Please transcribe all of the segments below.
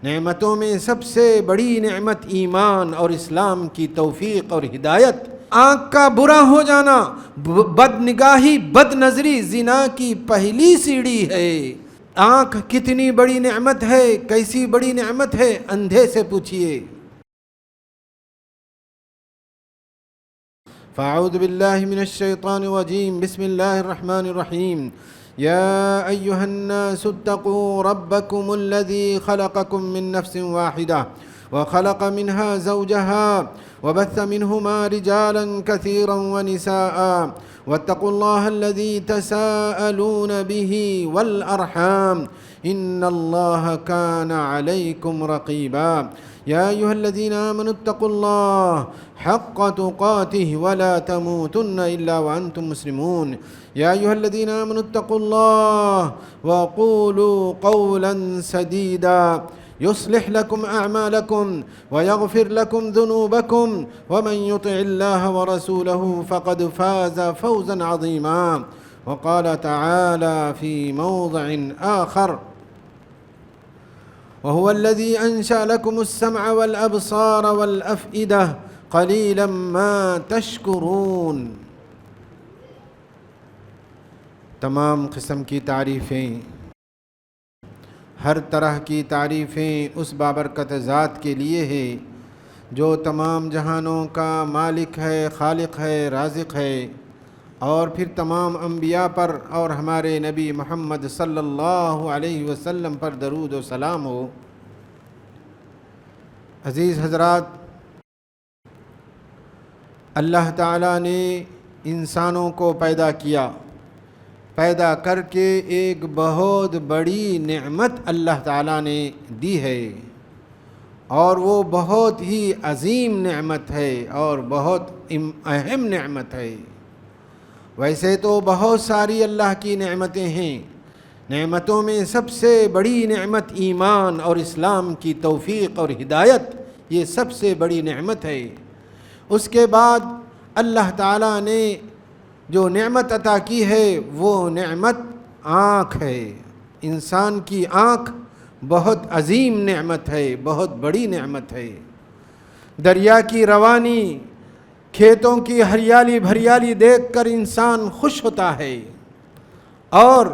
نعمتوں میں سب سے بڑی نعمت ایمان اور اسلام کی توفیق اور ہدایت۔ آنکھ کا برا ہو جانا، بد نگاہی، بد نظری زنا کی پہلی سیڑھی ہے۔ آنکھ کتنی بڑی نعمت ہے، کیسی بڑی نعمت ہے، اندھے سے پوچھئے۔ فاعوذ باللہ من الشیطان الرجیم، بسم اللہ الرحمن الرحیم۔ یا ایہا الناس اتقوا ربکم الذی خلقکم من نفس واحدہ وخلق منها زوجها وبث منهما رجالا كثيرا ونساء واتقوا الله الذي تساءلون به والأرحام إن الله كان عليكم رقيبا يا أيها الذين آمنوا اتقوا الله حق تقاته ولا تموتن إلا وأنتم مسلمون يا أيها الذين آمنوا اتقوا الله وقولوا قولا سديدا يصلح لكم أعمالكم ويغفر لكم ذنوبكم ومن يطع الله ورسوله فقد فاز فوزا عظيما وقال تعالى في موضع آخر وهو الذي أنشأ لكم السمع والأبصار والأفئدة قليلا ما تشكرون۔ تمام قسم کی تعریفیں، ہر طرح کی تعریفیں اس بابرکت ذات کے لیے ہے جو تمام جہانوں کا مالک ہے، خالق ہے، رازق ہے، اور پھر تمام انبیاء پر اور ہمارے نبی محمد صلی اللہ علیہ وسلم پر درود و سلام ہو۔ عزیز حضرات، اللہ تعالیٰ نے انسانوں کو پیدا کیا، پیدا کر کے ایک بہت بڑی نعمت اللہ تعالیٰ نے دی ہے، اور وہ بہت ہی عظیم نعمت ہے اور بہت اہم نعمت ہے۔ ویسے تو بہت ساری اللہ کی نعمتیں ہیں، نعمتوں میں سب سے بڑی نعمت ایمان اور اسلام کی توفیق اور ہدایت، یہ سب سے بڑی نعمت ہے۔ اس کے بعد اللہ تعالیٰ نے جو نعمت عطا کی ہے وہ نعمت آنکھ ہے۔ انسان کی آنکھ بہت عظیم نعمت ہے، بہت بڑی نعمت ہے۔ دریا کی روانی، کھیتوں کی ہریالی بھریالی دیکھ کر انسان خوش ہوتا ہے، اور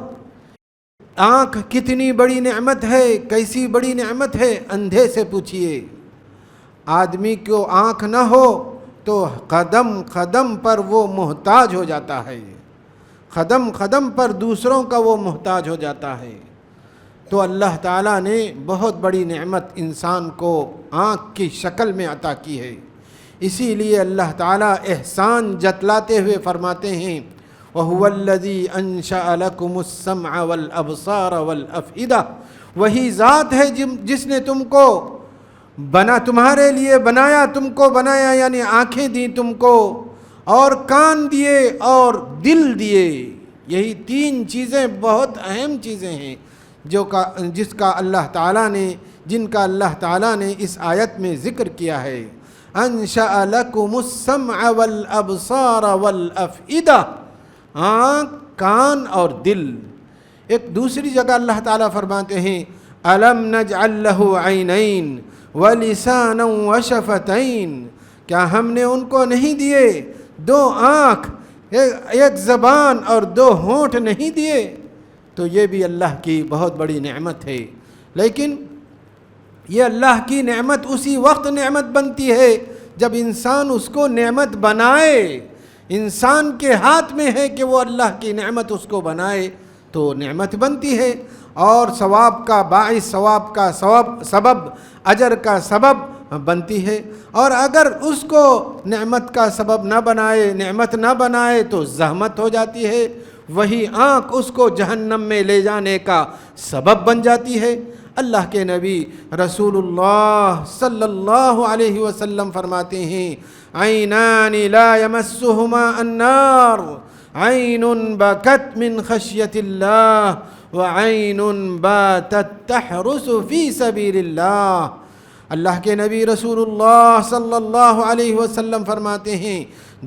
آنکھ کتنی بڑی نعمت ہے، کیسی بڑی نعمت ہے، اندھے سے پوچھئے۔ آدمی کو آنکھ نہ ہو تو قدم قدم پر وہ محتاج ہو جاتا ہے، قدم قدم پر دوسروں کا وہ محتاج ہو جاتا ہے۔ تو اللہ تعالیٰ نے بہت بڑی نعمت انسان کو آنکھ کی شکل میں عطا کی ہے۔ اسی لیے اللہ تعالیٰ احسان جتلاتے ہوئے فرماتے ہیں وَهُوَ الَّذِي أَنشَأَ لَكُمُ السَّمْعَ وَالْأَبْصَارَ وَالْأَفْئِدَةَ، وہی ذات ہے جس نے تم کو تمہارے لیے بنایا، تم کو بنایا یعنی آنکھیں دی تم کو، اور کان دیے اور دل دیے۔ یہی تین چیزیں بہت اہم چیزیں ہیں جن کا اللہ تعالیٰ نے اس آیت میں ذکر کیا ہے۔ انشأ لکم السمع والابصار والافئدہ، آنکھ، کان اور دل۔ ایک دوسری جگہ اللہ تعالیٰ فرماتے ہیں الم نجعل لہ عینین ولسانا وشفتین، کیا ہم نے ان کو نہیں دیے دو آنکھ، ایک زبان اور دو ہونٹ نہیں دیے؟ تو یہ بھی اللہ کی بہت بڑی نعمت ہے۔ لیکن یہ اللہ کی نعمت اسی وقت نعمت بنتی ہے جب انسان اس کو نعمت بنائے۔ انسان کے ہاتھ میں ہے کہ وہ اللہ کی نعمت اس کو بنائے تو نعمت بنتی ہے، اور ثواب کا باعث، ثواب کا سبب، اجر کا سبب بنتی ہے۔ اور اگر اس کو نعمت کا سبب نہ بنائے، نعمت نہ بنائے تو زحمت ہو جاتی ہے، وہی آنکھ اس کو جہنم میں لے جانے کا سبب بن جاتی ہے۔ اللہ کے نبی رسول اللہ صلی اللہ علیہ وسلم فرماتے ہیں عینان لا یمسہما النار، عین بکت من خشیت اللہ وعین باتت تحرس فی سبیل اللہ۔ اللہ کے نبی رسول اللہ صلی اللہ علیہ وسلم فرماتے ہیں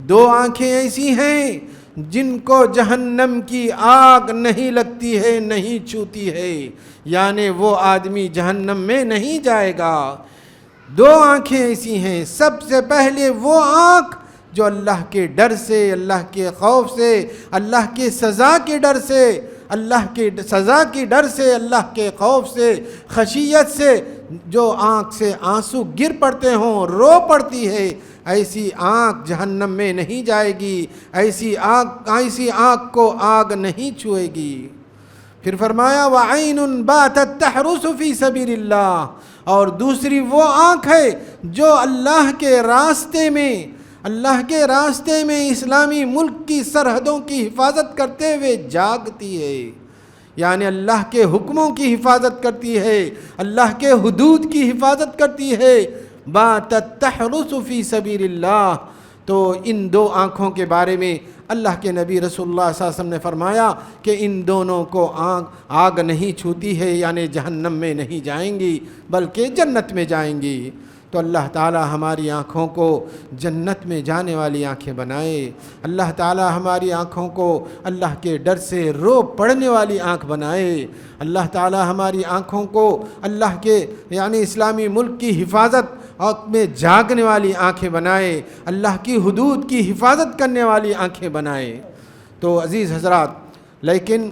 دو آنکھیں ایسی ہیں جن کو جہنم کی آگ نہیں لگتی ہے، نہیں چھوتی ہے، یعنی وہ آدمی جہنم میں نہیں جائے گا۔ دو آنکھیں ایسی ہیں، سب سے پہلے وہ آنکھ جو اللہ کے ڈر سے، اللہ کے خوف سے، اللہ کے سزا کے ڈر سے، اللہ کے سزا کے ڈر سے، اللہ کے خوف سے، خشیت سے جو آنکھ سے آنسو گر پڑتے ہوں، رو پڑتی ہے، ایسی آنکھ جہنم میں نہیں جائے گی، ایسی آنکھ کو آگ نہیں چھوئے گی۔ پھر فرمایا وَعَيْنٌ بَاتَتْ تَحْرُسُ فِي سَبِيلِ اللَّهِ، اور دوسری وہ آنکھ ہے جو اللہ کے راستے میں اسلامی ملک کی سرحدوں کی حفاظت کرتے ہوئے جاگتی ہے، یعنی اللہ کے حکموں کی حفاظت کرتی ہے، اللہ کے حدود کی حفاظت کرتی ہے۔ باتت تحرس فی سبیل اللہ، تو ان دو آنکھوں کے بارے میں اللہ کے نبی رسول اللہ صلی اللہ علیہ وسلم نے فرمایا کہ ان دونوں کو آگ نہیں چھوتی ہے، یعنی جہنم میں نہیں جائیں گی بلکہ جنت میں جائیں گی۔ تو اللہ تعالی ہماری آنکھوں کو جنت میں جانے والی آنکھیں بنائے، اللہ تعالی ہماری آنکھوں کو اللہ کے ڈر سے رو پڑنے والی آنکھ بنائے، اللہ تعالی ہماری آنکھوں کو اللہ کے یعنی اسلامی ملک کی حفاظت میں جاگنے والی آنکھیں بنائے، اللہ کی حدود کی حفاظت کرنے والی آنکھیں بنائے۔ تو عزیز حضرات، لیکن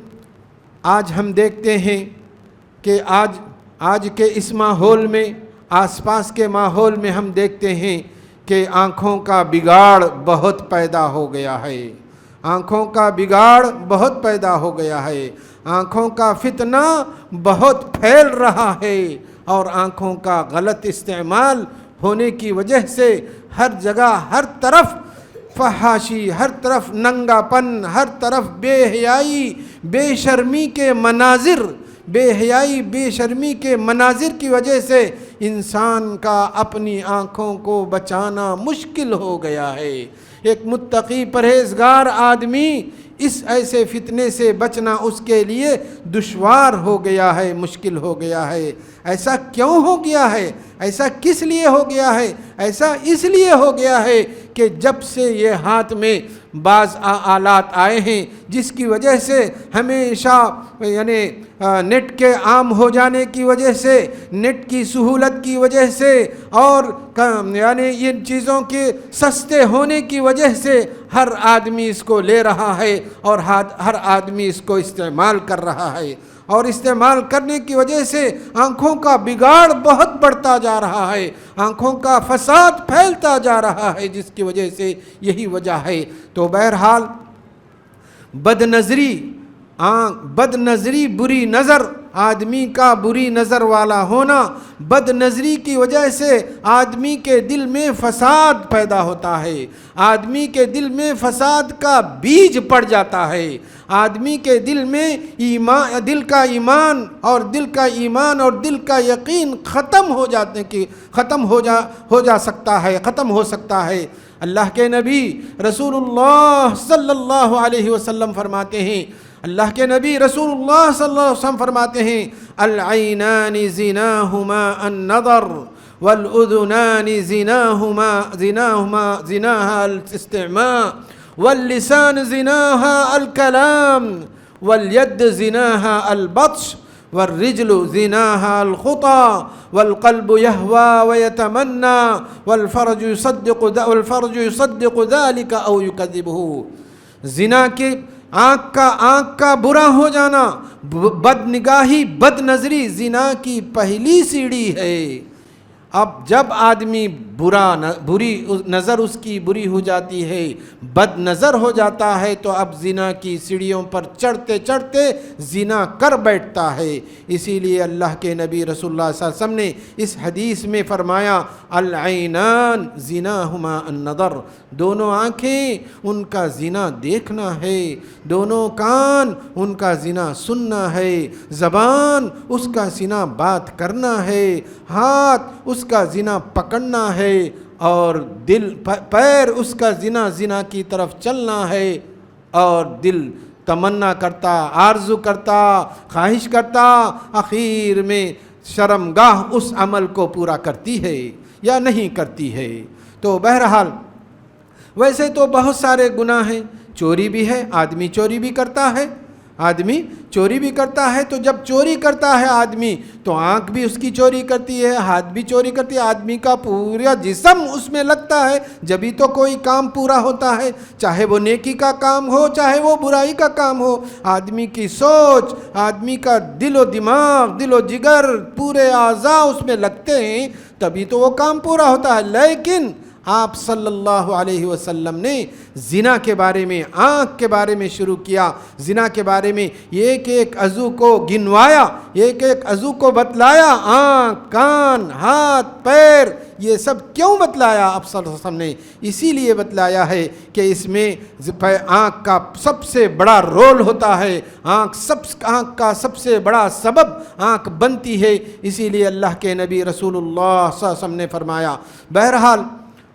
آج ہم دیکھتے ہیں کہ آج کے اس ماحول میں، آس پاس کے ماحول میں ہم دیکھتے ہیں کہ آنکھوں کا بگاڑ بہت پیدا ہو گیا ہے، آنکھوں کا بگاڑ بہت پیدا ہو گیا ہے، آنکھوں کا فتنہ بہت پھیل رہا ہے، اور آنکھوں کا غلط استعمال ہونے کی وجہ سے ہر جگہ، ہر طرف فحاشی، ہر طرف ننگا پن، ہر طرف بے حیائی، بے شرمی کے مناظر، بے حیائی بے شرمی کے مناظر کی وجہ سے انسان کا اپنی آنکھوں کو بچانا مشکل ہو گیا ہے۔ ایک متقی پرہیزگار آدمی اس ایسے فتنے سے بچنا اس کے لیے دشوار ہو گیا ہے، مشکل ہو گیا ہے۔ ایسا کیوں ہو گیا ہے؟ ایسا کس لیے ہو گیا ہے؟ ایسا اس لیے ہو گیا ہے کہ جب سے یہ ہاتھ میں بعض آلات آئے ہیں جس کی وجہ سے ہمیشہ یعنی نیٹ کے عام ہو جانے کی وجہ سے، نیٹ کی سہولت کی وجہ سے، اور یعنی ان چیزوں کے سستے ہونے کی وجہ سے ہر آدمی اس کو لے رہا ہے اور ہر آدمی اس کو استعمال کر رہا ہے، اور استعمال کرنے کی وجہ سے آنکھوں کا بگاڑ بہت بڑھتا جا رہا ہے، آنکھوں کا فساد پھیلتا جا رہا ہے، جس کی وجہ سے یہی وجہ ہے۔ تو بہرحال بد نظری بری نظر، آدمی کا بری نظر والا ہونا، بد نظری کی وجہ سے آدمی کے دل میں فساد پیدا ہوتا ہے، آدمی کے دل میں فساد کا بیج پڑ جاتا ہے، آدمی کے دل میں دل کا ایمان اور دل کا یقین ختم ہو سکتا ہے۔ اللہ کے نبی رسول اللہ صلی اللہ علیہ وسلم فرماتے ہیں، العینان زناہما النظر والأذنان زناها الاستعماء واللسان زناها الكلام واليد زناها البطش والرجل زناها الخطى والقلب يهوى ويتمنى والفرج يصدق ذلك أو يكذبه۔ زنا کے آنکھ کا برا ہو جانا، بد نگاہی، بد نظری زنا کی پہلی سیڑھی ہے۔ اب جب آدمی بری نظر اس کی بری ہو جاتی ہے، بد نظر ہو جاتا ہے، تو اب زنا کی سیڑھیوں پر چڑھتے چڑھتے زنا کر بیٹھتا ہے۔ اسی لیے اللہ کے نبی رسول اللہ صلی اللہ علیہ وسلم نے اس حدیث میں فرمایا العینان زناہما النظر، دونوں آنکھیں ان کا زنا دیکھنا ہے، دونوں کان ان کا زنا سننا ہے، زبان اس کا زنا بات کرنا ہے، ہاتھ اس کا زنا پکڑنا ہے، اور پیر اس کا زنا کی طرف چلنا ہے، اور دل تمنا کرتا، آرزو کرتا، خواہش کرتا، آخر میں شرمگاہ اس عمل کو پورا کرتی ہے یا نہیں کرتی ہے۔ تو بہرحال ویسے تو بہت سارے گناہ ہیں چوری بھی ہے، آدمی چوری بھی کرتا ہے، آدمی چوری بھی کرتا ہے۔ تو جب چوری کرتا ہے آدمی تو آنکھ بھی اس کی چوری کرتی ہے، ہاتھ بھی چوری کرتی ہے، آدمی کا پورا جسم اس میں لگتا ہے، جبھی تو کوئی کام پورا ہوتا ہے، چاہے وہ نیکی کا کام ہو چاہے وہ برائی کا کام ہو۔ آدمی کی سوچ، آدمی کا دل و دماغ، دل و جگر، پورے اعضاء اس میں لگتے ہیں، تبھی تو وہ کام پورا ہوتا ہے۔ لیکن آپ صلی اللہ علیہ وسلم نے زنا کے بارے میں، آنکھ کے بارے میں شروع کیا، زنا کے بارے میں ایک ایک عضو کو گنوایا، ایک ایک عضو کو بتلایا، آنکھ، کان، ہاتھ، پیر، یہ سب کیوں بتلایا آپ صلی اللہ علیہ وسلم نے؟ اسی لیے بتلایا ہے کہ اس میں آنکھ کا سب سے بڑا رول ہوتا ہے، آنکھ کا سب سے بڑا سبب آنکھ بنتی ہے۔ اسی لیے اللہ کے نبی رسول اللہ صلی اللہ علیہ وسلم نے فرمایا۔ بہرحال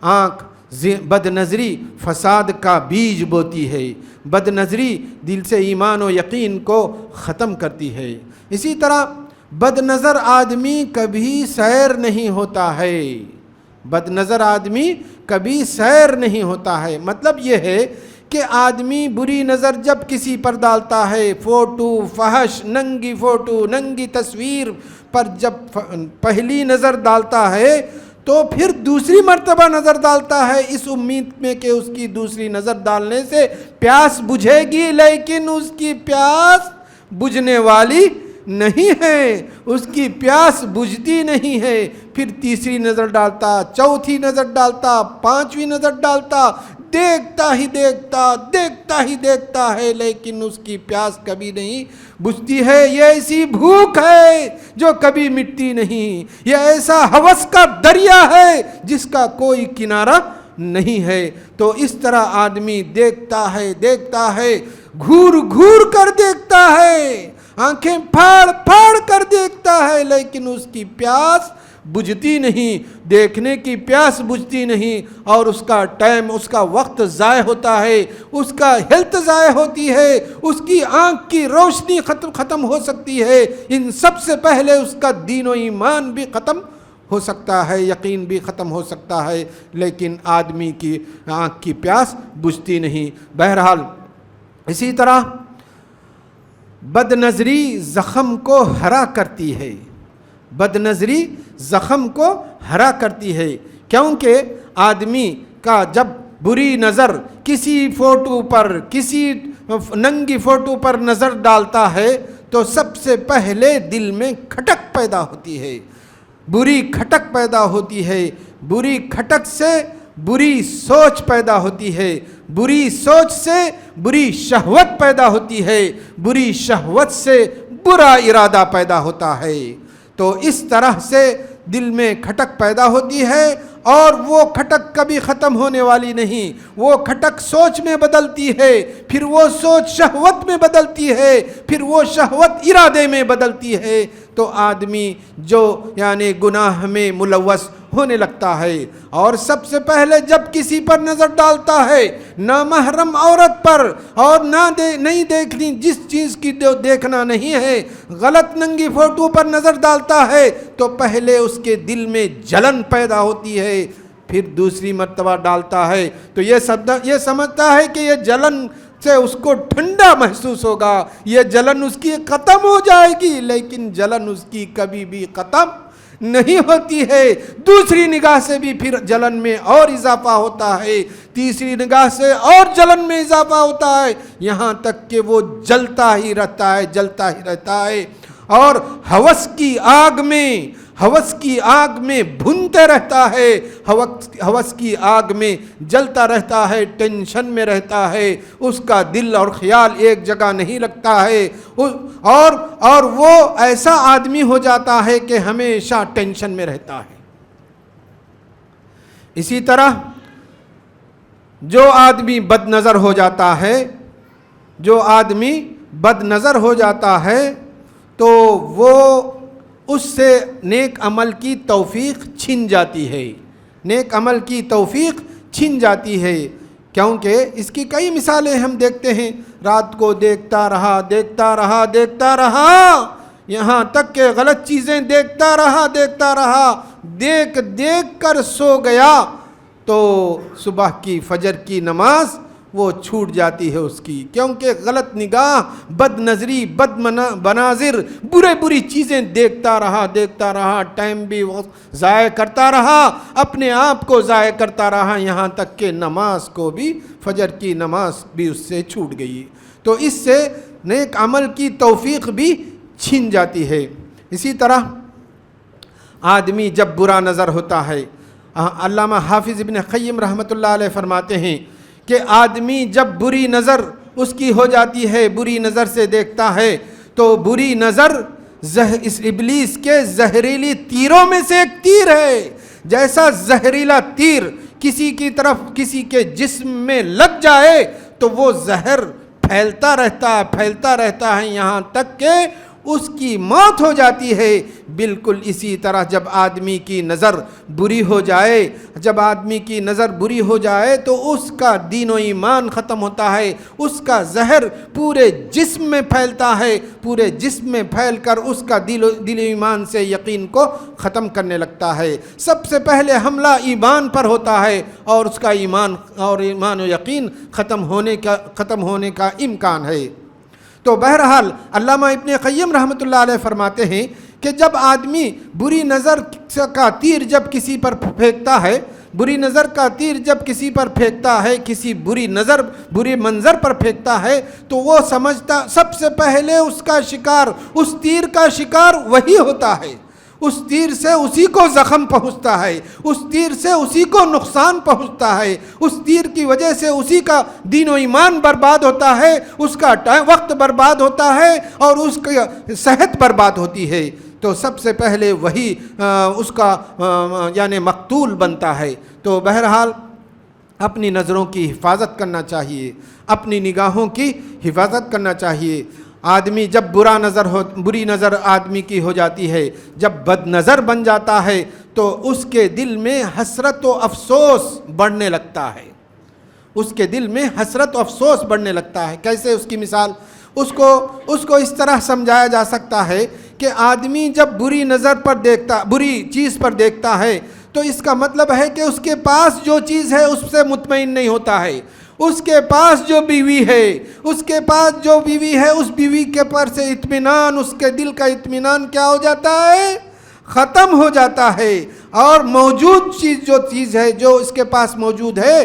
آنکھ بد نظری فساد کا بیج بوتی ہے، بد نظری دل سے ایمان و یقین کو ختم کرتی ہے۔ اسی طرح بد نظر آدمی کبھی سیر نہیں ہوتا ہے، بد نظر آدمی کبھی سیر نہیں ہوتا ہے۔ مطلب یہ ہے کہ آدمی بری نظر جب کسی پر ڈالتا ہے، فوٹو، فحش، ننگی فوٹو، ننگی تصویر پر جب پہلی نظر ڈالتا ہے تو پھر دوسری مرتبہ نظر ڈالتا ہے اس امید میں کہ اس کی دوسری نظر ڈالنے سے پیاس بجھے گی، لیکن اس کی پیاس بجھنے والی نہیں ہے، اس کی پیاس بجھتی نہیں ہے۔ پھر تیسری نظر ڈالتا، چوتھی نظر ڈالتا، پانچویں نظر ڈالتا، دیکھتا ہی دیکھتا ہے، لیکن اس کی پیاس کبھی نہیں بجھتی ہے۔ یہ ایسی بھوک ہے جو کبھی مٹتی نہیں، یہ ایسا ہوس کا دریا ہے جس کا کوئی کنارہ نہیں ہے۔ تو اس طرح آدمی دیکھتا ہے، گھور کر دیکھتا ہے، آنکھیں پھاڑ کر دیکھتا ہے، لیکن اس کی پیاس بجھتی نہیں، دیکھنے کی پیاس بجھتی نہیں، اور اس کا ٹائم، اس کا وقت ضائع ہوتا ہے، اس کا ہیلتھ ضائع ہوتی ہے، اس کی آنکھ کی روشنی ختم ہو سکتی ہے۔ ان سب سے پہلے اس کا دین و ایمان بھی ختم ہو سکتا ہے، یقین بھی ختم ہو سکتا ہے، لیکن آدمی کی آنکھ کی پیاس بجھتی نہیں۔ بہرحال اسی طرح بد نظری زخم کو ہرا کرتی ہے، بد نظری زخم کو ہرا کرتی ہے، کیونکہ آدمی کا جب بری نظر کسی فوٹو پر، کسی ننگی فوٹو پر نظر ڈالتا ہے تو سب سے پہلے دل میں کھٹک پیدا ہوتی ہے، بری کھٹک پیدا ہوتی ہے، بری کھٹک سے بری سوچ پیدا ہوتی ہے، بری سوچ سے بری شہوت پیدا ہوتی ہے، بری شہوت سے برا ارادہ پیدا ہوتا ہے۔ تو اس طرح سے دل میں کھٹک پیدا ہوتی ہے، اور وہ کھٹک کبھی ختم ہونے والی نہیں، وہ کھٹک سوچ میں بدلتی ہے، پھر وہ سوچ شہوت میں بدلتی ہے، پھر وہ شہوت ارادے میں بدلتی ہے، تو آدمی جو یعنی گناہ میں ملوث ہونے لگتا ہے۔ اور سب سے پہلے جب کسی پر نظر ڈالتا ہے، نامحرم عورت پر، اور نہیں دیکھنی جس چیز کی دیکھنا نہیں ہے، غلط ننگی فوٹو پر نظر ڈالتا ہے تو پہلے اس کے دل میں جلن پیدا ہوتی ہے، پھر دوسری مرتبہ ڈالتا ہے تو یہ سمجھتا ہے کہ یہ جلن سے اس کو ٹھنڈا محسوس ہوگا، یہ جلن اس کی ختم ہو جائے گی، لیکن جلن اس کی کبھی بھی ختم نہیں ہوتی ہے۔ دوسری نگاہ سے بھی پھر جلن میں اور اضافہ ہوتا ہے، تیسری نگاہ سے اور جلن میں اضافہ ہوتا ہے، یہاں تک کہ وہ جلتا ہی رہتا ہے اور ہوس کی آگ میں بھنتے رہتا ہے، ہوس کی آگ میں جلتا رہتا ہے، ٹینشن میں رہتا ہے، اس کا دل اور خیال ایک جگہ نہیں لگتا ہے، اور وہ ایسا آدمی ہو جاتا ہے کہ ہمیشہ ٹینشن میں رہتا ہے۔ اسی طرح جو آدمی بد نظر ہو جاتا ہے تو وہ اس سے نیک عمل کی توفیق چھن جاتی ہے، کیونکہ اس کی کئی مثالیں ہم دیکھتے ہیں۔ رات کو دیکھتا رہا یہاں تک کہ غلط چیزیں دیکھتا رہا، دیکھ کر سو گیا تو صبح کی فجر کی نماز وہ چھوٹ جاتی ہے اس کی، کیونکہ غلط نگاہ، بد نظری، بد مناظر، بری چیزیں دیکھتا رہا، ٹائم بھی ضائع کرتا رہا، اپنے آپ کو ضائع کرتا رہا، یہاں تک کہ نماز کو بھی، فجر کی نماز بھی اس سے چھوٹ گئی، تو اس سے نیک عمل کی توفیق بھی چھین جاتی ہے۔ اسی طرح آدمی جب برا نظر ہوتا ہے، علامہ حافظ ابن قیم رحمۃ اللہ علیہ فرماتے ہیں کہ آدمی جب بری نظر اس کی ہو جاتی ہے، بری نظر سے دیکھتا ہے، تو بری نظر اس ابلیس کے زہریلی تیروں میں سے ایک تیر ہے۔ جیسا زہریلا تیر کسی کی طرف، کسی کے جسم میں لگ جائے تو وہ زہر پھیلتا رہتا ہے یہاں تک کہ اس کی موت ہو جاتی ہے۔ بالکل اسی طرح جب آدمی کی نظر بری ہو جائے تو اس کا دین و ایمان ختم ہوتا ہے، اس کا زہر پورے جسم میں پھیلتا ہے، پورے جسم میں پھیل کر اس کا دل و ایمان سے یقین کو ختم کرنے لگتا ہے۔ سب سے پہلے حملہ ایمان پر ہوتا ہے اور اس کا ایمان و یقین ختم ہونے کا امکان ہے۔ تو بہرحال علامہ ابن قیم رحمۃ اللہ علیہ فرماتے ہیں کہ جب آدمی بری نظر کا تیر جب کسی پر پھینکتا ہے، کسی برے منظر پر پھینکتا ہے، تو وہ سمجھتا سب سے پہلے اس تیر کا شکار وہی ہوتا ہے، اس تیر سے اسی کو زخم پہنچتا ہے، اس تیر سے اسی کو نقصان پہنچتا ہے، اس تیر کی وجہ سے اسی کا دین و ایمان برباد ہوتا ہے، اس کا وقت برباد ہوتا ہے اور اس کی صحت برباد ہوتی ہے۔ تو سب سے پہلے وہی اس کا یعنی مقتول بنتا ہے۔ تو بہرحال اپنی نظروں کی حفاظت کرنا چاہیے، اپنی نگاہوں کی حفاظت کرنا چاہیے۔ آدمی جب بری نظر آدمی کی ہو جاتی ہے، جب بد نظر بن جاتا ہے تو اس کے دل میں حسرت و افسوس بڑھنے لگتا ہے، کیسے؟ اس کی مثال اس کو اس طرح سمجھایا جا سکتا ہے کہ آدمی جب بری چیز پر دیکھتا ہے تو اس کا مطلب ہے کہ اس کے پاس جو چیز ہے اس سے مطمئن نہیں ہوتا ہے، اس کے پاس جو بیوی ہے اس بیوی کے پر سے اطمینان، اس کے دل کا اطمینان کیا ہو جاتا ہے؟ ختم ہو جاتا ہے، اور موجود چیز ہے جو اس کے پاس موجود ہے،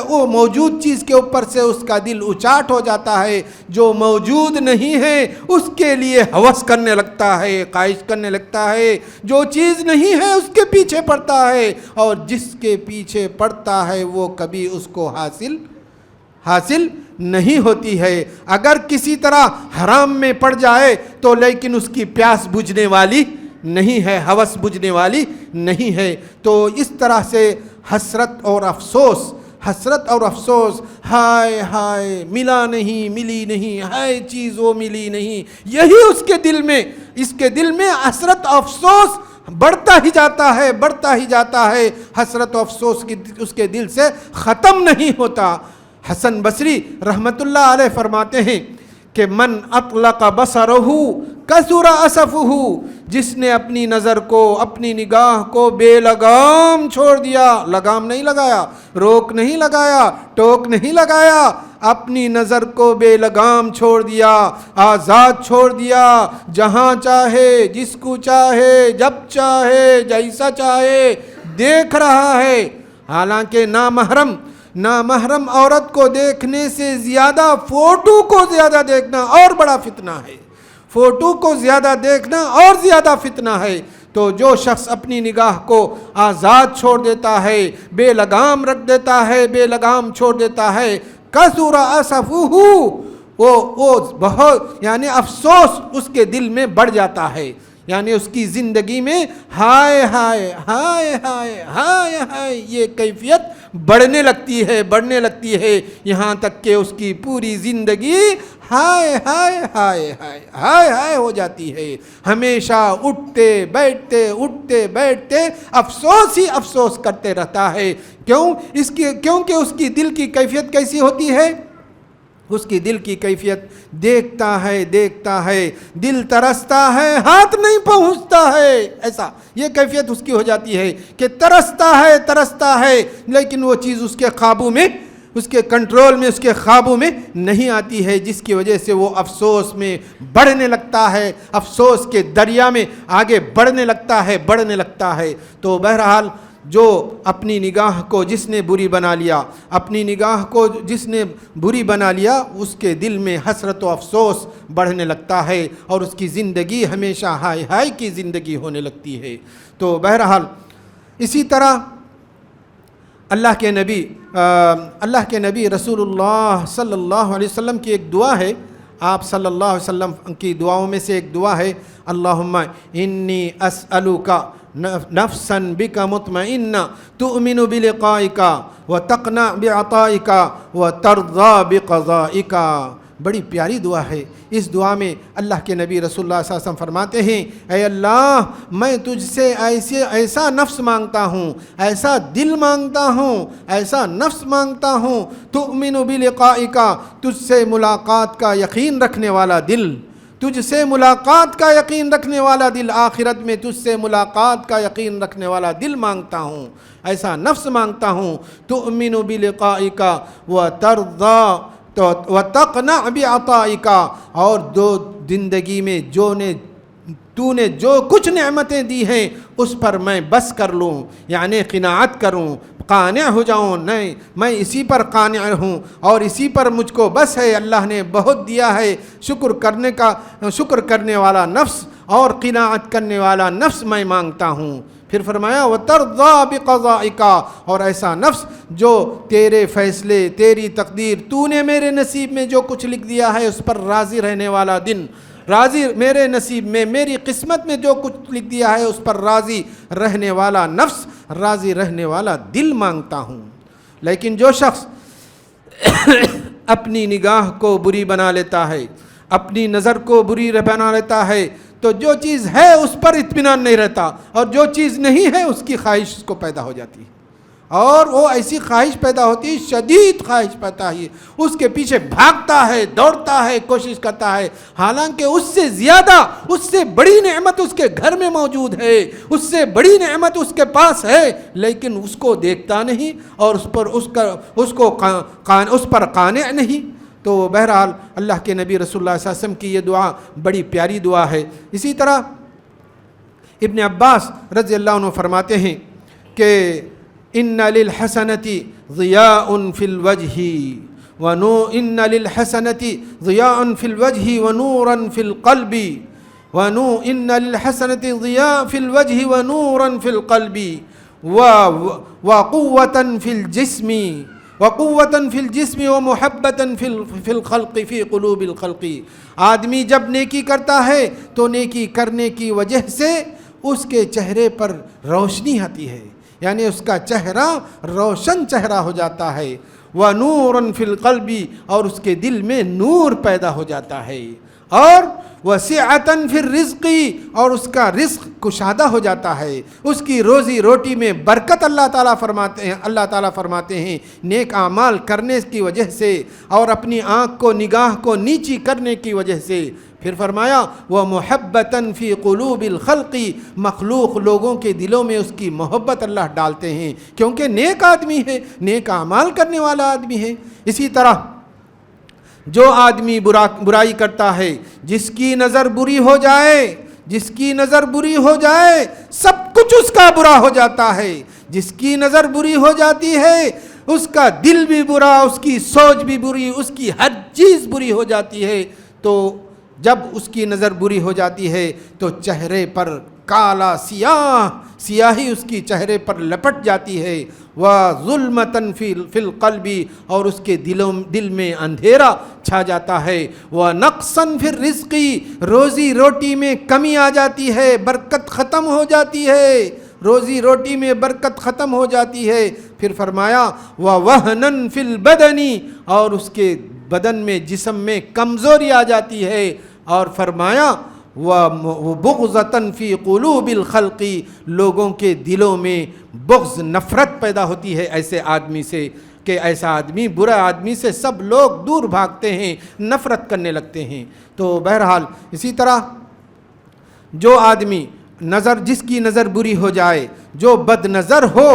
وہ موجود چیز کے اوپر سے اس کا دل اچاٹ ہو جاتا ہے، جو موجود نہیں ہے اس کے لیے ہوس کرنے لگتا ہے، خواہش کرنے لگتا ہے، جو چیز نہیں ہے اس کے پیچھے پڑتا ہے، اور جس کے پیچھے پڑتا ہے وہ کبھی اس کو حاصل نہیں ہوتی ہے۔ اگر کسی طرح حرام میں پڑ جائے تو لیکن اس کی پیاس بجھنے والی نہیں ہے، ہوس بجھنے والی نہیں ہے۔ تو اس طرح سے حسرت اور افسوس، ہائے ملی نہیں، ہائے چیز وہ ملی نہیں، یہی اس کے دل میں حسرت افسوس بڑھتا ہی جاتا ہے، حسرت و افسوس اس کے دل سے ختم نہیں ہوتا۔ حسن بصری رحمت اللہ علیہ فرماتے ہیں کہ من اطلق بصرہ کثر اسفہ، جس نے اپنی نظر کو، اپنی نگاہ کو بے لگام چھوڑ دیا، لگام نہیں لگایا، روک نہیں لگایا، ٹوک نہیں لگایا، اپنی نظر کو بے لگام چھوڑ دیا، آزاد چھوڑ دیا، جہاں چاہے، جس کو چاہے، جب چاہے، جیسا چاہے دیکھ رہا ہے۔ حالانکہ نامحرم عورت کو دیکھنے سے زیادہ فوٹو کو زیادہ دیکھنا اور بڑا فتنہ ہے، فوٹو کو زیادہ دیکھنا اور زیادہ فتنہ ہے۔ تو جو شخص اپنی نگاہ کو آزاد چھوڑ دیتا ہے، بے لگام رکھ دیتا ہے، بے لگام چھوڑ دیتا ہے، کثر اسفہ، وہ بہت یعنی افسوس اس کے دل میں بڑھ جاتا ہے، یعنی اس کی زندگی میں ہائے ہائے ہائے ہائے ہائے ہائے یہ کیفیت بڑھنے لگتی ہے، یہاں تک کہ اس کی پوری زندگی ہائے ہائے ہائے ہائے ہائے ہائے ہو جاتی ہے۔ ہمیشہ اٹھتے بیٹھتے افسوس ہی افسوس کرتے رہتا ہے۔ کیونکہ اس کی دل کی کیفیت کیسی ہوتی ہے؟ اس کی دل کی کیفیت دیکھتا ہے، دل ترستا ہے، ہاتھ نہیں پہنچتا ہے، ایسا یہ کیفیت اس کی ہو جاتی ہے کہ ترستا ہے لیکن وہ چیز اس کے قابو میں اس کے کنٹرول میں، اس کے قابو میں نہیں آتی ہے، جس کی وجہ سے وہ افسوس میں بڑھنے لگتا ہے، افسوس کے دریا میں آگے بڑھنے لگتا ہے۔ تو بہرحال جو اپنی نگاہ کو جس نے بری بنا لیا، اپنی نگاہ کو جس نے بری بنا لیا، اس کے دل میں حسرت و افسوس بڑھنے لگتا ہے اور اس کی زندگی ہمیشہ ہائے ہائے کی زندگی ہونے لگتی ہے۔ تو بہرحال اسی طرح اللہ کے نبی رسول اللہ صلی اللہ علیہ وسلم کی ایک دعا ہے، آپ صلی اللہ علیہ وسلم کی دعاؤں میں سے ایک دعا ہے، اللہم انی اسألک نفسا بک مطمئنہ تؤمن بلقائک وتقنع بعطائک وترضى بقضائک۔ بڑی پیاری دعا ہے۔ اس دعا میں اللہ کے نبی رسول اللہ صلی اللہ علیہ وسلم فرماتے ہیں، اے اللہ میں تجھ سے ایسا نفس مانگتا ہوں، ایسا دل مانگتا ہوں، ایسا نفس مانگتا ہوں، تؤمن بلقائک، تجھ سے ملاقات کا یقین رکھنے والا دل، تجھ سے ملاقات کا یقین رکھنے والا دل، آخرت میں تجھ سے ملاقات کا یقین رکھنے والا دل مانگتا ہوں، ایسا نفس مانگتا ہوں، تؤمن بلقائک وترضى وتقنع بعطائک، اور دو زندگی میں تو نے جو کچھ نعمتیں دی ہیں اس پر میں بس کر لوں، یعنی قناعت کروں، قانع ہو جاؤں، نہیں میں اسی پر قانع ہوں اور اسی پر مجھ کو بس ہے، اللہ نے بہت دیا ہے، شکر کرنے والا نفس اور قناعت کرنے والا نفس میں مانگتا ہوں۔ پھر فرمایا وَتَرْضَىٰ بِقَضَائِكَ، اور ایسا نفس جو تیرے فیصلے، تیری تقدیر، تو نے میرے نصیب میں جو کچھ لکھ دیا ہے اس پر راضی رہنے والا دن، راضی میرے نصیب میں، میری قسمت میں جو کچھ لکھ دیا ہے اس پر راضی رہنے والا نفس، راضی رہنے والا دل مانگتا ہوں۔ لیکن جو شخص اپنی نگاہ کو بری بنا لیتا ہے، اپنی نظر کو بری بنا لیتا ہے، تو جو چیز ہے اس پر اطمینان نہیں رہتا، اور جو چیز نہیں ہے اس کی خواہش اس کو پیدا ہو جاتی ہے، اور وہ ایسی خواہش پیدا ہوتی ہے، شدید خواہش پیدا ہے، اس کے پیچھے بھاگتا ہے، دوڑتا ہے، کوشش کرتا ہے، حالانکہ اس سے زیادہ، اس سے بڑی نعمت اس کے گھر میں موجود ہے، اس سے بڑی نعمت اس کے پاس ہے، لیکن اس کو دیکھتا نہیں اور اس پر قانع نہیں۔ تو بہرحال اللہ کے نبی رسول اللہ صلی اللہ علیہ وسلم کی یہ دعا بڑی پیاری دعا ہے۔ اسی طرح ابن عباس رضی اللہ عنہ فرماتے ہیں کہ ان للحسنۃ ضیاء فی الوجہ ان للحسنۃ ضیاء فی الوجہ ونورا فی القلب ان للحسنۃ ضیاء فی الوجہ ونورا فی القلب وقوۃ فی الجسم وقوتاً فی الجسم ومحبتاً فی الخلق فی قلوب الخلق۔ آدمی جب نیکی کرتا ہے تو نیکی کرنے کی وجہ سے اس کے چہرے پر روشنی آتی ہے، یعنی اس کا چہرہ روشن چہرہ ہو جاتا ہے، وَنُورًا فِي الْقَلْبِ، اور اس کے دل میں نور پیدا ہو جاتا ہے، اور وَسِعَةً فِي الرِّزْقِ، اور اس کا رزق کشادہ ہو جاتا ہے، اس کی روزی روٹی میں برکت اللہ تعالیٰ فرماتے ہیں نیک اعمال کرنے کی وجہ سے اور اپنی آنکھ کو، نگاہ کو نیچی کرنے کی وجہ سے۔ پھر فرمایا وَمُحَبَّةً فِي قُلُوبِ الْخَلْقِ، مخلوق لوگوں کے دلوں میں اس کی محبت اللہ ڈالتے ہیں کیونکہ نیک آدمی ہے، نیک اعمال کرنے والا آدمی ہے۔ اسی طرح جو آدمی برائی کرتا ہے، جس کی نظر بری ہو جائے سب کچھ اس کا برا ہو جاتا ہے، جس کی نظر بری ہو جاتی ہے اس کا دل بھی برا، اس کی سوچ بھی بری، اس کی ہر چیز بری ہو جاتی ہے۔ تو جب اس کی نظر بری ہو جاتی ہے تو چہرے پر کالا سیاہی اس کی چہرے پر لپٹ جاتی ہے، وَظُلْمَةً فِي الْقَلْبِ، اور اس کے دل میں اندھیرا چھا جاتا ہے، وَنَقْصًا فِي الرِّزْقِ، روزی روٹی میں کمی آ جاتی ہے، برکت ختم ہو جاتی ہے، روزی روٹی میں برکت ختم ہو جاتی ہے۔ پھر فرمایا وَوَهْنًا فِي الْبَدَنِ، اور اس کے بدن میں، جسم میں کمزوری آ جاتی ہے، اور فرمایا وَبُغْضَةً فِي قُلُوبِ الْخَلْقِ، لوگوں کے دلوں میں بغض، نفرت پیدا ہوتی ہے ایسے آدمی سے، کہ ایسا آدمی، برا آدمی سے سب لوگ دور بھاگتے ہیں، نفرت کرنے لگتے ہیں۔ تو بہرحال اسی طرح جو آدمی جس کی نظر بری ہو جائے، جو بد نظر ہو،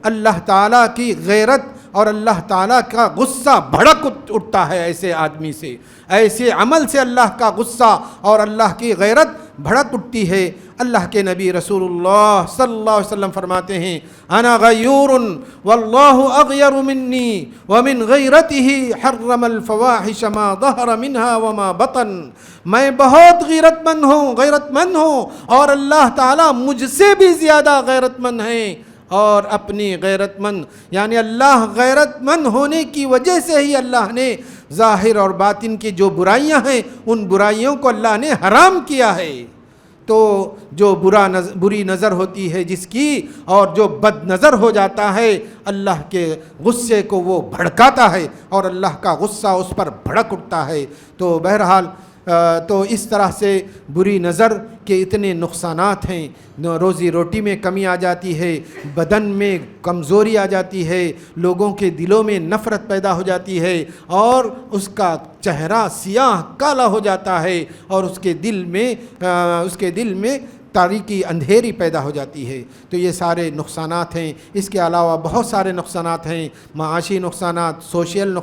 اللہ تعالیٰ کی غیرت اور اللہ تعالیٰ کا غصہ بھڑک اٹھتا ہے ایسے آدمی سے، ایسے عمل سے اللہ کا غصہ اور اللہ کی غیرت بھڑک اٹھتی ہے۔ اللہ کے نبی رسول اللہ صلی اللہ علیہ وسلم فرماتے ہیں انا غیور واللہ اغیر منی ومن غیرتہ حرم الفواحش ما ظہر منها وما بطن، میں بہت غیرت مند ہوں اور اللہ تعالیٰ مجھ سے بھی زیادہ غیرت مند ہیں، اور اپنی غیرت مند یعنی اللہ غیرت مند ہونے کی وجہ سے ہی اللہ نے ظاہر اور باطن کی جو برائیاں ہیں ان برائیوں کو اللہ نے حرام کیا ہے۔ تو جو بری نظر ہوتی ہے جس کی اور جو بد نظر ہو جاتا ہے، اللہ کے غصے کو وہ بھڑکاتا ہے اور اللہ کا غصہ اس پر بھڑک اٹھتا ہے۔ تو بہرحال تو اس طرح سے بری نظر کے اتنے نقصانات ہیں، روزی روٹی میں کمی آ جاتی ہے، بدن میں کمزوری آ جاتی ہے، لوگوں کے دلوں میں نفرت پیدا ہو جاتی ہے اور اس کا چہرہ سیاہ کالا ہو جاتا ہے اور اس کے دل میں تاریکی اندھیری پیدا ہو جاتی ہے۔ تو یہ سارے نقصانات ہیں۔ اس کے علاوہ بہت سارے نقصانات ہیں، معاشی نقصانات، سوشل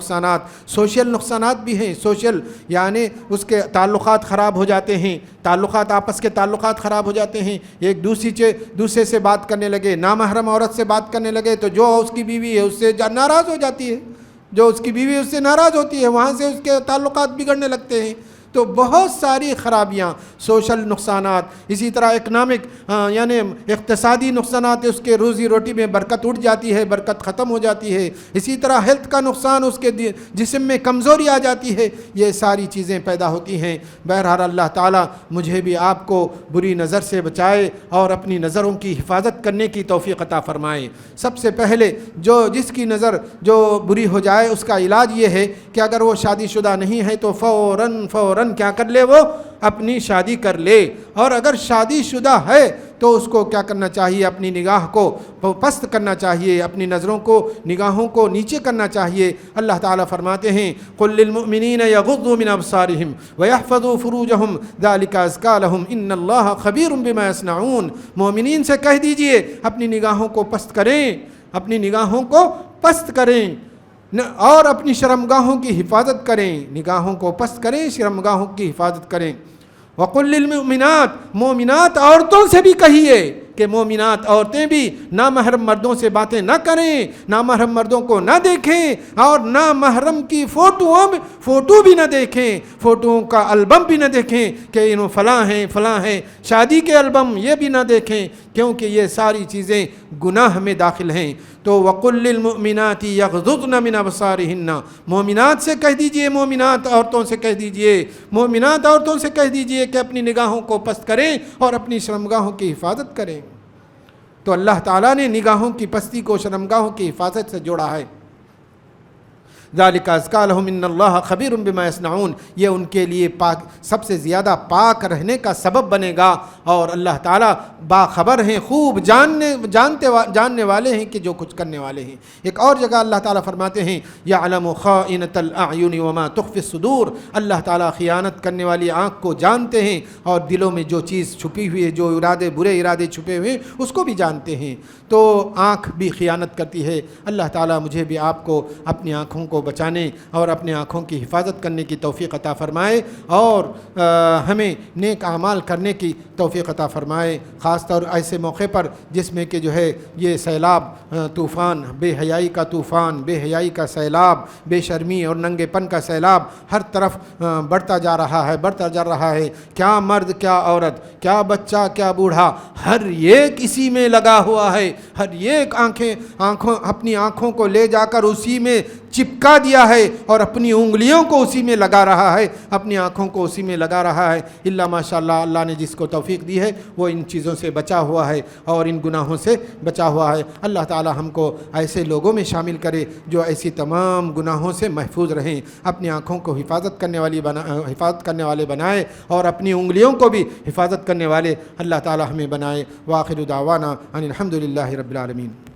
نقصانات بھی ہیں۔ سوشل یعنی اس کے تعلقات خراب ہو جاتے ہیں، آپس کے تعلقات خراب ہو جاتے ہیں، ایک دوسرے سے بات کرنے لگے، نامحرم عورت سے بات کرنے لگے تو جو اس کی بیوی ہے اس سے ناراض ہو جاتی ہے، جو اس کی بیوی اس سے ناراض ہوتی ہے، وہاں سے اس کے تعلقات بگڑنے لگتے ہیں۔ تو بہت ساری خرابیاں، سوشل نقصانات، اسی طرح اکنامک یعنی اقتصادی نقصانات، اس کے روزی روٹی میں برکت اٹھ جاتی ہے، برکت ختم ہو جاتی ہے۔ اسی طرح ہیلتھ کا نقصان، اس کے جسم میں کمزوری آ جاتی ہے، یہ ساری چیزیں پیدا ہوتی ہیں۔ بہرحال اللہ تعالیٰ مجھے بھی آپ کو بری نظر سے بچائے اور اپنی نظروں کی حفاظت کرنے کی توفیق عطا فرمائے۔ سب سے پہلے جس کی نظر جو بری ہو جائے اس کا علاج یہ ہے کہ اگر وہ شادی شدہ نہیں ہے تو فوراً کیا کر لے، وہ اپنی شادی کر لے، اور اگر شادی شدہ ہے تو اس کو کیا کرنا چاہیے، اپنی نگاہ کو پست کرنا چاہیے، اپنی نگاہوں کو نیچے کرنا چاہیے۔ اللہ تعالیٰ فرماتے ہیں قُل لِّلْمُؤْمِنِينَ يَغُضُّوا مِنْ أَبْصَارِهِمْ وَيَحْفَظُوا فُرُوجَهُمْ ذَلِكَ أَزْكَىٰ لَهُمْ إِنَّ اللَّهَ خَبِيرٌ بِمَا يَصْنَعُونَ، مومنین سے کہہ دیجئے اپنی نگاہوں کو پست کریں، اور اپنی شرمگاہوں کی حفاظت کریں، نگاہوں کو پست کریں، شرمگاہوں کی حفاظت کریں۔ وَقُلْ لِلْمُؤْمِنَاتِ، مومنات عورتوں سے بھی کہیے کہ مومنات عورتیں بھی نامحرم مردوں سے باتیں نہ کریں، نامحرم مردوں کو نہ دیکھیں، اور نامحرم کی فوٹو بھی نہ دیکھیں، فوٹوؤں کا البم بھی نہ دیکھیں کہ انہوں فلاں ہیں، شادی کے البم یہ بھی نہ دیکھیں، کیونکہ یہ ساری چیزیں گناہ میں داخل ہیں۔ تو وَقُلْ لِلْمُؤْمِنَاتِ يَغْضُضْنَ مِنْ أَبْصَارِهِنَّ، مومنات سے کہہ دیجئے، مومنات عورتوں سے کہہ دیجئے کہ اپنی نگاہوں کو پست کریں اور اپنی شرمگاہوں کی حفاظت کریں۔ تو اللہ تعالیٰ نے نگاہوں کی پستی کو شرمگاہوں کی حفاظت سے جوڑا ہے۔ ذَلِكَ أَزْكَىٰ لَهُمْ إِنَّ اللَّهَ خَبِيرٌ بِمَا يَصْنَعُونَ، یہ ان کے لیے سب سے زیادہ پاک رہنے کا سبب بنے گا، اور اللہ تعالیٰ باخبر ہیں، خوب جاننے والے ہیں کہ جو کچھ کرنے والے ہیں۔ ایک اور جگہ اللہ تعالیٰ فرماتے ہیں يَعْلَمُ خَائِنَةَ الْأَعْيُنِ وَمَا تُخْفِي الصُّدُورُ، اللہ تعالیٰ خیانت کرنے والی آنکھ کو جانتے ہیں، اور دلوں میں جو چیز چھپی ہوئی ہے، جو برے ارادے چھپے ہوئے اس کو بھی جانتے ہیں۔ تو آنکھ بھی خیانت کرتی ہے۔ اللہ تعالیٰ مجھے بھی آپ کو اپنی آنکھوں کو بچانے اور اپنی آنکھوں کی حفاظت کرنے کی توفیق عطا فرمائے، اور ہمیں نیک اعمال کرنے کی توفیق عطا فرمائے، خاص طور ایسے موقع پر جس میں کہ جو ہے یہ سیلاب، طوفان، بے حیائی کا طوفان، بے حیائی کا سیلاب، بے شرمی اور ننگے پن کا سیلاب ہر طرف بڑھتا جا رہا ہے، کیا مرد کیا عورت، کیا بچہ کیا بوڑھا، ہر ایک اسی میں لگا ہوا ہے، ہر ایک اپنی آنکھوں کو لے جا کر اسی میں چپکا دیا ہے اور اپنی انگلیوں کو اسی میں لگا رہا ہے، اپنی آنکھوں کو اسی میں لگا رہا ہے۔ اللہ ماشاءاللہ، اللہ نے جس کو توفیق دی ہے وہ ان چیزوں سے بچا ہوا ہے اور ان گناہوں سے بچا ہوا ہے۔ اللہ تعالی ہم کو ایسے لوگوں میں شامل کرے جو ایسی تمام گناہوں سے محفوظ رہیں، اپنی آنکھوں کو حفاظت کرنے والے بنائے اور اپنی انگلیوں کو بھی حفاظت کرنے والے اللہ تعالی ہمیں بنائے۔ وآخر دعوانا ان الحمد للہ رب العالمین۔